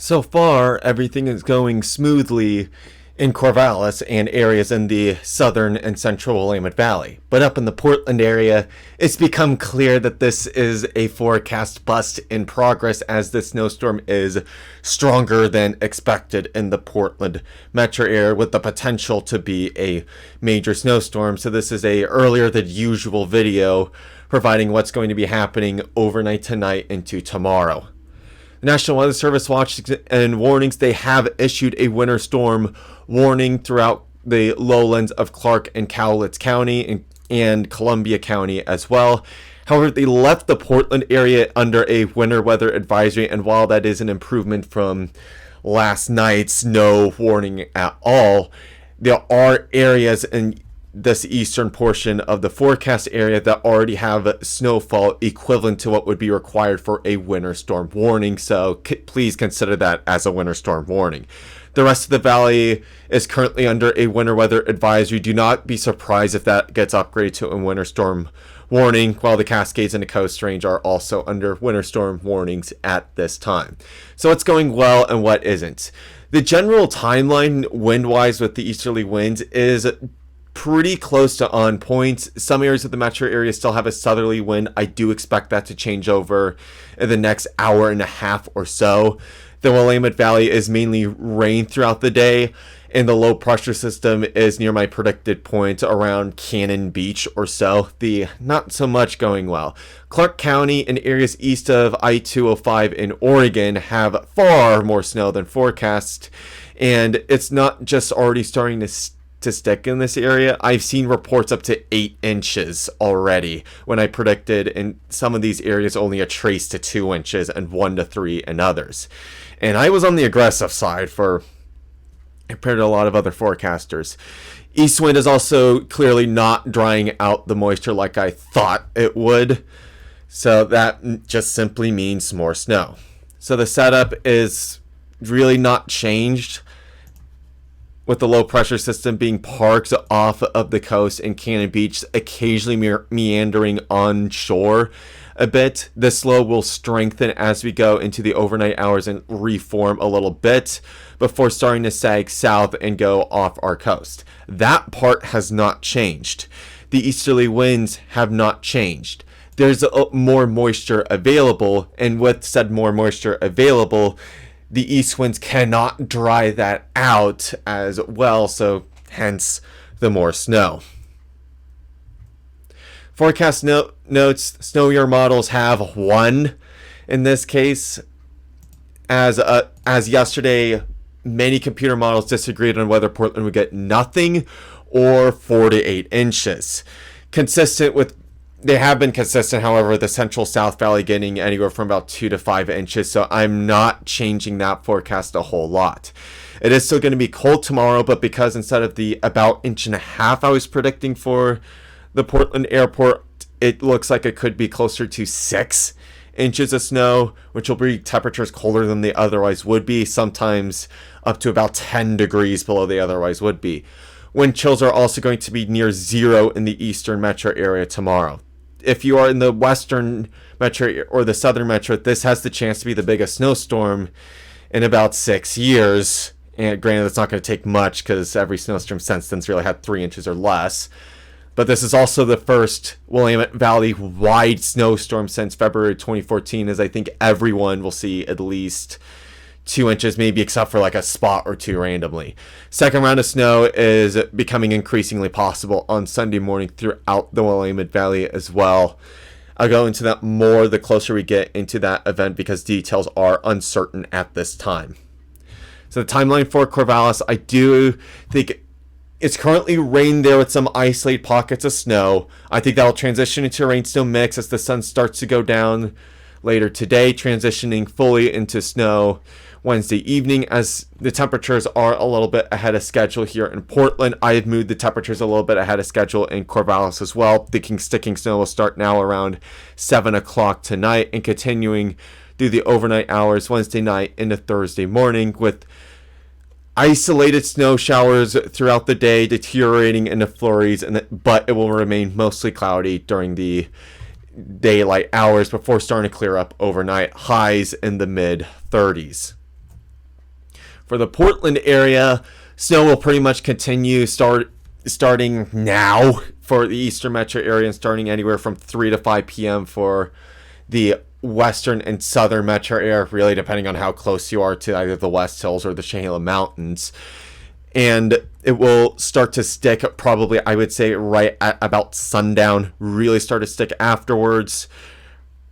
So far, everything is going smoothly in Corvallis and areas in the southern and central Willamette Valley. But up in the Portland area, it's become clear that this is a forecast bust in progress as the snowstorm is stronger than expected in the Portland metro area with the potential to be a major snowstorm. So this is a earlier than usual video providing what's going to be happening overnight tonight into tomorrow. National Weather Service watches and warnings. They have issued a winter storm warning throughout the lowlands of Clark and Cowlitz County and Columbia County as well. However, they left the Portland area under a winter weather advisory, and while that is an improvement from last night's snow warning at all, there are areas in this eastern portion of the forecast area that already have snowfall equivalent to what would be required for a winter storm warning, so please consider that as a winter storm warning. The rest of the valley is currently under a winter weather advisory. Do not be surprised if that gets upgraded to a winter storm warning, while the Cascades and the Coast Range are also under winter storm warnings at this time. So what's going well and what isn't? The general timeline wind-wise with the easterly winds is pretty close to on point. Some areas of the metro area still have a southerly wind. I do expect that to change over in the next hour and a half or so. The Willamette Valley is mainly rain throughout the day, and the low pressure system is near my predicted point around Cannon Beach or so. The not so much going well. Clark County and areas east of I-205 in Oregon have far more snow than forecast, and it's not just already starting to stick in this area. I've seen reports up to 8 inches already when I predicted in some of these areas only a trace to 2 inches and 1 to 3 in others. And I was on the aggressive side compared to a lot of other forecasters. East wind is also clearly not drying out the moisture like I thought it would. So that just simply means more snow. So the setup is really not changed, with the low pressure system being parked off of the coast in Cannon Beach, occasionally meandering onshore a bit. This low will strengthen as we go into the overnight hours and reform a little bit before starting to sag south and go off our coast. That part has not changed. The easterly winds have not changed. There's more moisture available, and with said more moisture available, the east winds cannot dry that out as well, so hence the more snow. Forecast notes, snow year models have 1 in this case. As yesterday, many computer models disagreed on whether Portland would get nothing or 4 to 8 inches. They have been consistent, however, the central South Valley getting anywhere from about 2 to 5 inches, so I'm not changing that forecast a whole lot. It is still going to be cold tomorrow, but because instead of the about 1.5 inches I was predicting for the Portland airport, it looks like it could be closer to 6 inches of snow, which will bring temperatures colder than they otherwise would be, sometimes up to about 10 degrees below they otherwise would be. Wind chills are also going to be near 0 in the eastern metro area tomorrow. If you are in the western metro or the southern metro, this has the chance to be the biggest snowstorm in about 6 years. And granted, it's not going to take much because every snowstorm since then's really had 3 inches or less. But this is also the first Willamette Valley wide snowstorm since February 2014, as I think everyone will see at least 2 inches, maybe except for like a spot or two randomly. Second round of snow is becoming increasingly possible on Sunday morning throughout the Willamette Valley as well. I'll go into that more the closer we get into that event because details are uncertain at this time. So the timeline for Corvallis, I do think it's currently rain there with some isolated pockets of snow. I think that'll transition into a rain-snow mix as the sun starts to go down later today, transitioning fully into snow Wednesday evening as the temperatures are a little bit ahead of schedule here in Portland. I have moved the temperatures a little bit ahead of schedule in Corvallis as well. Thinking sticking snow will start now around 7 o'clock tonight and continuing through the overnight hours Wednesday night into Thursday morning with isolated snow showers throughout the day, deteriorating into flurries, but it will remain mostly cloudy during the daylight hours before starting to clear up overnight. Highs in the mid 30s. For the Portland area, snow will pretty much continue starting now for the eastern metro area and starting anywhere from 3 to 5 p.m. for the western and southern metro area, really depending on how close you are to either the West Hills or the Chehalis Mountains. And it will start to stick probably, I would say, right at about sundown, really start to stick afterwards,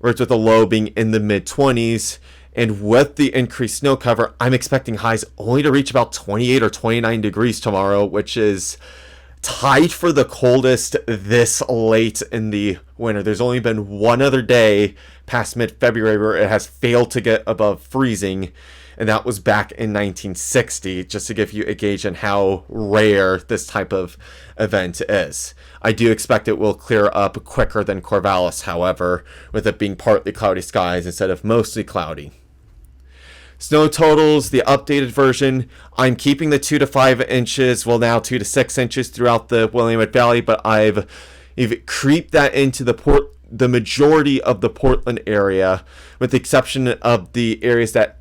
with the low being in the mid-20s. And with the increased snow cover, I'm expecting highs only to reach about 28 or 29 degrees tomorrow, which is tied for the coldest this late in the winter. There's only been one other day past mid-February where it has failed to get above freezing, and that was back in 1960, just to give you a gauge on how rare this type of event is. I do expect it will clear up quicker than Corvallis, however, with it being partly cloudy skies instead of mostly cloudy. Snow totals, the updated version, I'm keeping the 2 to 5 inches, well now 2 to 6 inches throughout the Willamette Valley, but I've creeped that into the majority of the Portland area, with the exception of the areas that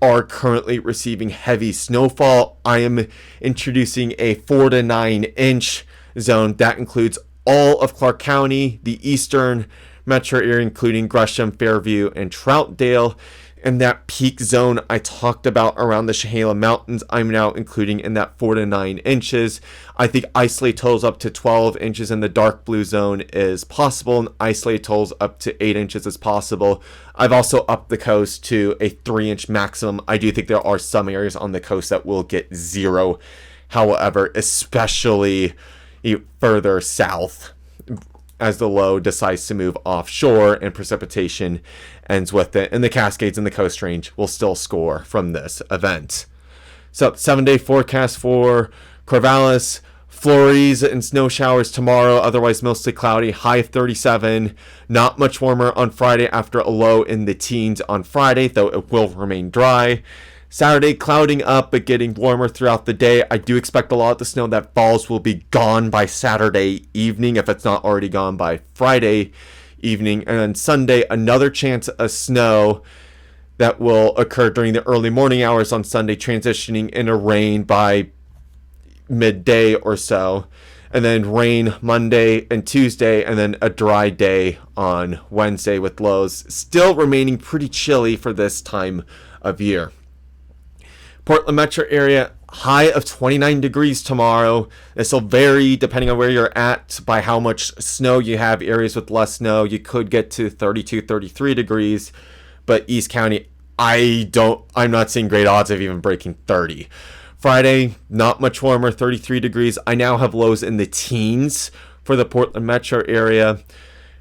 are currently receiving heavy snowfall. I am introducing a 4 to 9 inch zone that includes all of Clark County, the eastern metro area, including Gresham, Fairview, and Troutdale. And that peak zone I talked about around the Chehalis Mountains, I'm now including in that 4 to 9 inches. I think isolated totals up to 12 inches in the dark blue zone is possible, and isolated totals up to 8 inches is possible. I've also upped the coast to a 3-inch maximum. I do think there are some areas on the coast that will get 0. However, especially further south, as the low decides to move offshore and precipitation ends with it, and the Cascades and the Coast Range will still score from this event. So 7-day forecast for Corvallis: flurries and snow showers tomorrow, otherwise mostly cloudy, high of 37. Not much warmer on Friday after a low in the teens on Friday, though it will remain dry. Saturday, clouding up but getting warmer throughout the day. I do expect a lot of the snow that falls will be gone by Saturday evening, if it's not already gone by Friday evening. And then Sunday, another chance of snow that will occur during the early morning hours on Sunday, transitioning into rain by midday or so. And then rain Monday and Tuesday, and then a dry day on Wednesday with lows still remaining pretty chilly for this time of year. Portland metro area, high of 29 degrees tomorrow. This will vary depending on where you're at by how much snow you have. Areas with less snow, you could get to 32, 33 degrees. But East County, I'm not seeing great odds of even breaking 30. Friday, not much warmer, 33 degrees. I now have lows in the teens for the Portland metro area.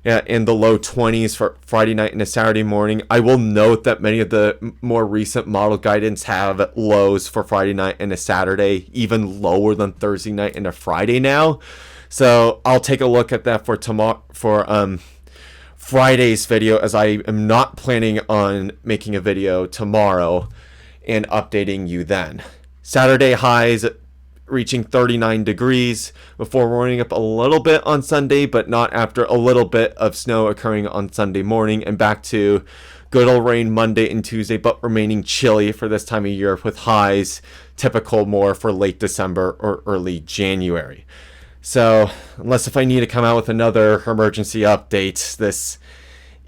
Yeah, in the low 20s for Friday night and a Saturday morning. I will note that many of the more recent model guidance have lows for Friday night and a Saturday, even lower than Thursday night and a Friday now. So I'll take a look at that for tomorrow, for Friday's video, as I am not planning on making a video tomorrow and updating you then. Saturday highs reaching 39 degrees before warming up a little bit on Sunday, but not after a little bit of snow occurring on Sunday morning, and back to good old rain Monday and Tuesday, but remaining chilly for this time of year, with highs typical more for late December or early January. So unless if I need to come out with another emergency update this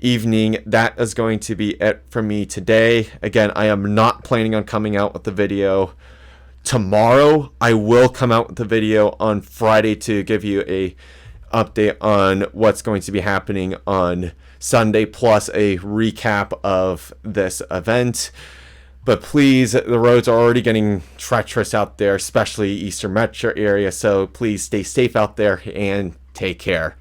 evening, that is going to be it from me today. Again, I am not planning on coming out with the video tomorrow. I will come out with the video on Friday to give you a update on what's going to be happening on Sunday, plus a recap of this event. But please, the roads are already getting treacherous out there, especially Eastern Metro area, so please stay safe out there and take care.